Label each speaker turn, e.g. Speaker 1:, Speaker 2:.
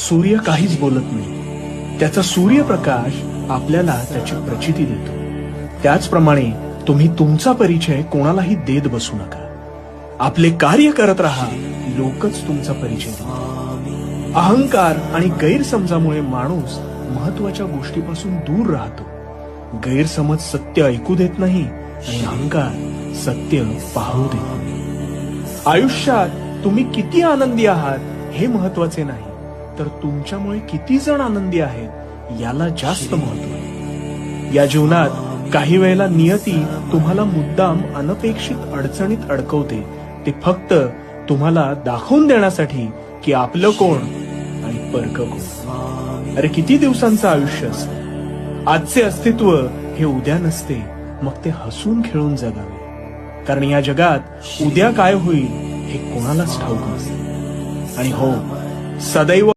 Speaker 1: सूर्य काहीच बोलत नाही, त्याचा सूर्यप्रकाश आपल्याला त्याची प्रचिती देतो. त्याचप्रमाणे तुम्ही तुमचा परिचय कोणालाही देत बसू नका. आपले कार्य करत राहा, लोकच तुमचा परिचय देतील. अहंकार आणि गैरसमजामुळे माणूस महत्वाच्या गोष्टीपासून दूर राहतो. गैरसमज सत्य ऐकू देत नाही आणि अहंकार सत्य पाहू देत नाही. आयुष्यात तुम्ही किती आनंदी आहात हे महत्वाचे नाही, तर तुमच्यामुळे किती जण आनंदी आहेत याला जास्त महत्व आहे. या जीवनात काही वेळेला नियती तुम्हाला मुद्दाम अनपेक्षित अडचणीत अडकवते, ते फक्त तुम्हाला दाखवून देण्यासाठी की आपलं कोण आणि परक कोण. अरे किती दिवसांचं आयुष्य असतं. आजचे अस्तित्व हे उद्या नसते, मग ते हसून खेळून जगावे. कारण या जगात उद्या काय होईल हे कोणालाच ठाऊक नसते. आणि हो, सदैव